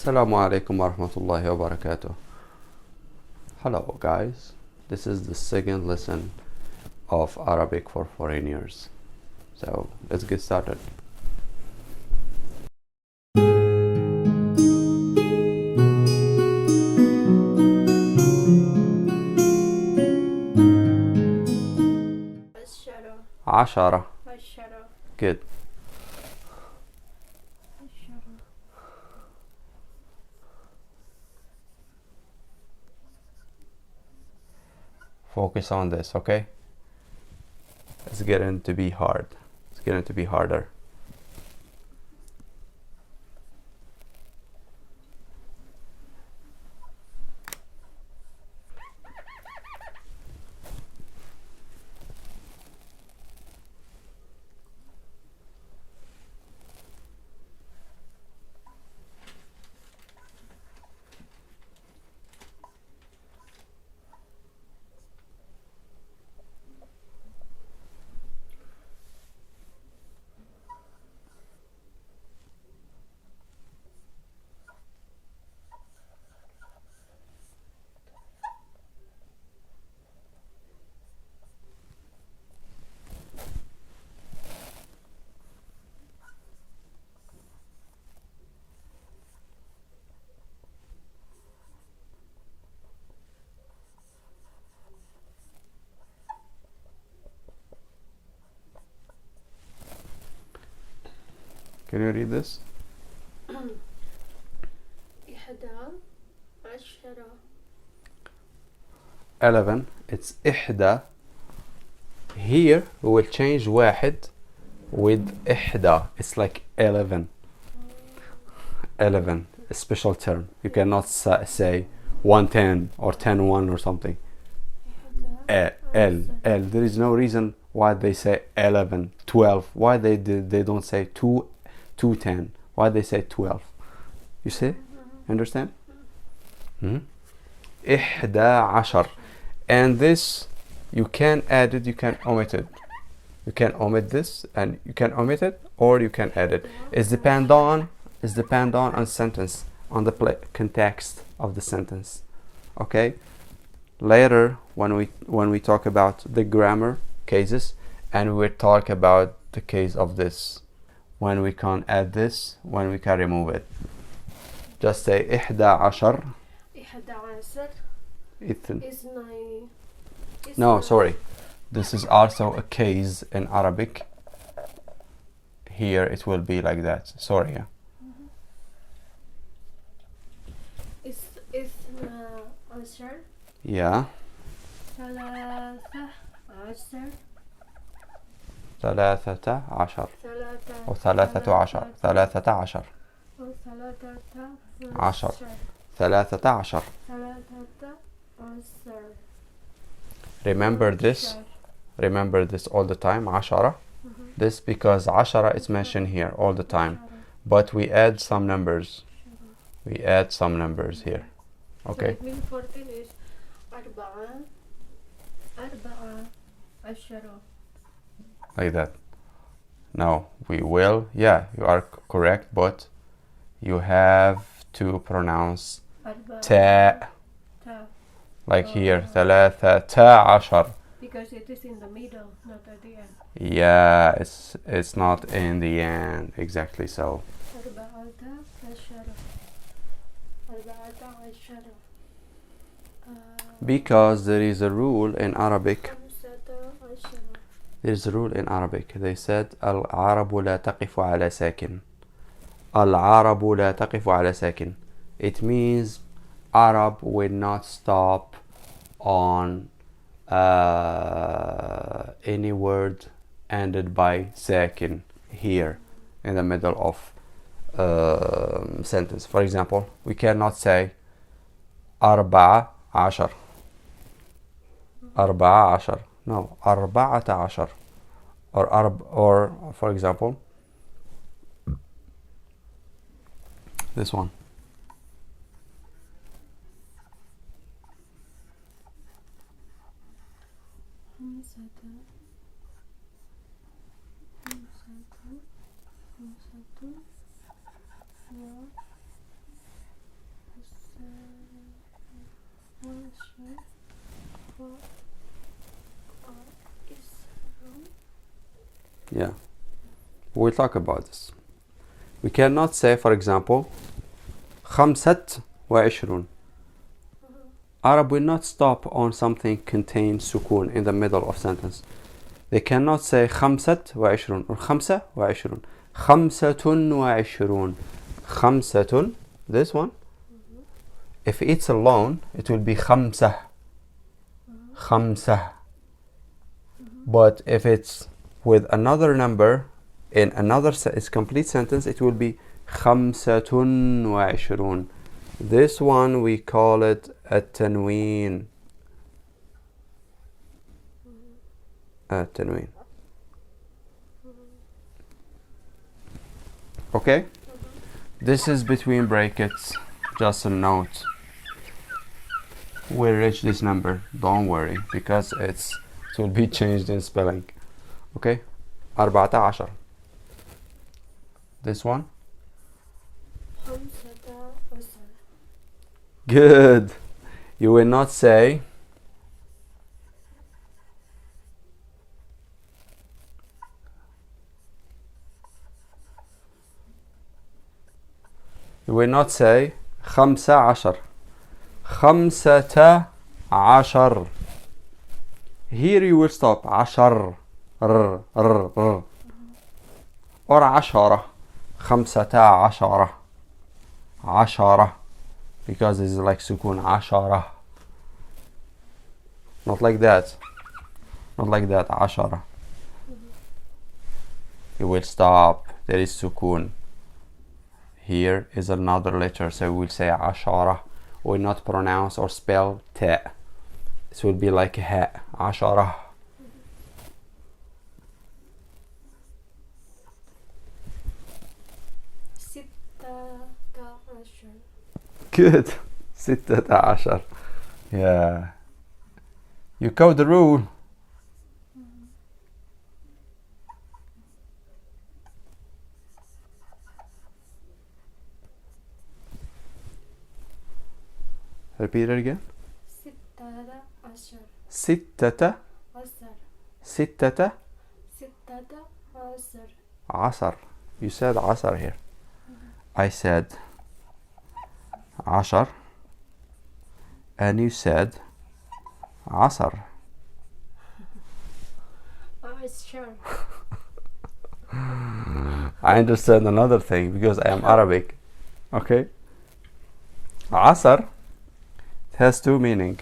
Assalamu Alaykoum wa rahmatullahi wa barakatuh. Hello guys, this is the second lesson of Arabic for foreigners. So let's get started. عشرة. Good. Focus on this, okay? It's getting to be hard. It's getting to be harder. Can you read this? 11. It's إحدى. Here we will change واحد with إحدى. It's like 11. 11, a special term. You cannot say 110 or 10-1 or something. L. There is no reason why they say 11, 12. Why they don't say 210? Why they say 12? You see? Understand? إحدى عشر. And this, you can add it, you can omit it. You can omit this and you can omit it, or you can add it. It's depend on sentence, on the context of the sentence. Okay? Later, when we talk about the grammar cases, and we talk about the case of this, when we can add this, when we can remove it. Just say إحدى عشر. No, sorry. This is also a case in Arabic. Here it will be like that. Sorry. عشر. Yeah. ثلاثة عشر. ثلاثة عشر أو ثلاثة عشر. عشر. ثلاثة عشر. Remember this all the time. عشرة. This because عشرة is mentioned here all the time, but we add some numbers. We add some numbers here. Okay. So it means 14 is أربعة عشرة. Like that. No, we will. Yeah, you are correct, but you have to pronounce ta. Like here, ثلاثة عشر. Because it is in the middle, not at the end. Yeah, it's not in the end. Exactly so. Because there is a rule in Arabic. There's a rule in Arabic. They said العرب لا تقف على ساكن. العرب لا تقف على ساكن. It means Arab will not stop on any word ended by sakin here in the middle of sentence. For example, we cannot say أربعة عشر. أربعة عشر. No, أربعة عشر. Or for example, this one. Yeah, we'll talk about this. We cannot say, for example, 25. Arab will not stop on something contains sukun in the middle of sentence. They cannot say 25 or 25. 25. خمسة, this one. If it's alone, it will be خمسة. خمسة. But if it's with another number in another complete sentence, it will be خمسة وعشرون. This one we call it التنوين. التنوين. Okay? This is between brackets. Just a note. We'll reach this number. Don't worry, because it will be changed in spelling. Okay? 14. This one. Good. You will not say you will not say 15. 15. Here you will stop. 10. Or 10. 15. 10. Because it's like sukun. 10. Not like that. Not like that. 10. You will stop. There is sukun. Here is another letter, so we will say 10. We will not pronounce or spell ta. This will be like ha. 10. Good. 16. Yeah. You code the rule. Repeat it again. 16. 16. 10. You said 10 here. I said 10 and you said 10. Sure. I understand another thing because I am Arabic. Okay? 10, it has two meanings.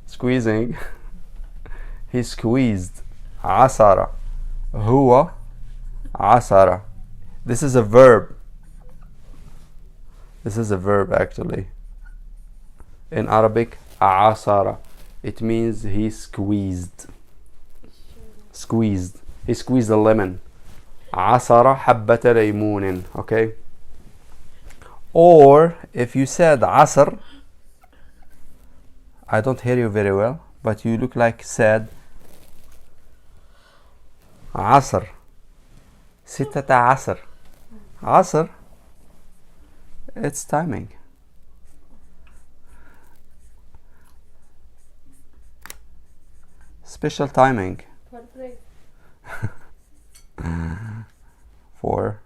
Squeezing. He squeezed. عصر. هو عصر. This is a verb. This is a verb actually. In Arabic, عصر. It means he squeezed. Squeezed. He squeezed a lemon. عصر حبة ليمون. Okay? Or if you said عصر, I don't hear you very well, but you look like said عصر. 16. عصر. It's timing. Special timing. For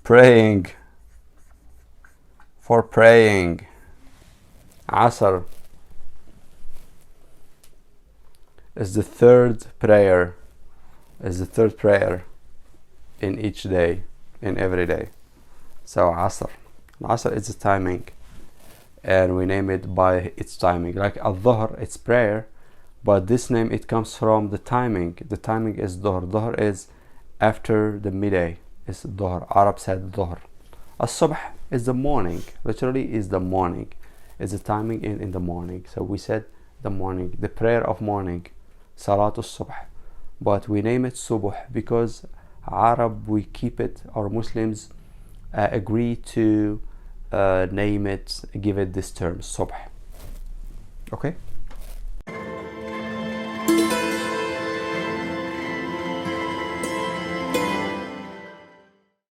praying. For praying. Asr is the third prayer. Is the third prayer in each day, in every day. So Asr. Asr is the timing, and we name it by its timing. Like Al-Dhuhr, it's prayer, but this name it comes from the timing. The timing is Dhuhr. Dhuhr is after the midday. It's Dhuhr. Arab said Dhuhr. As-Subh is the morning. Literally is the morning. It's the timing in the morning. So we said the morning, the prayer of morning, Salatul Subh. But we name it Subuh because Arab, we keep it, or Muslims agree to name it, give it this term, Subh. Okay?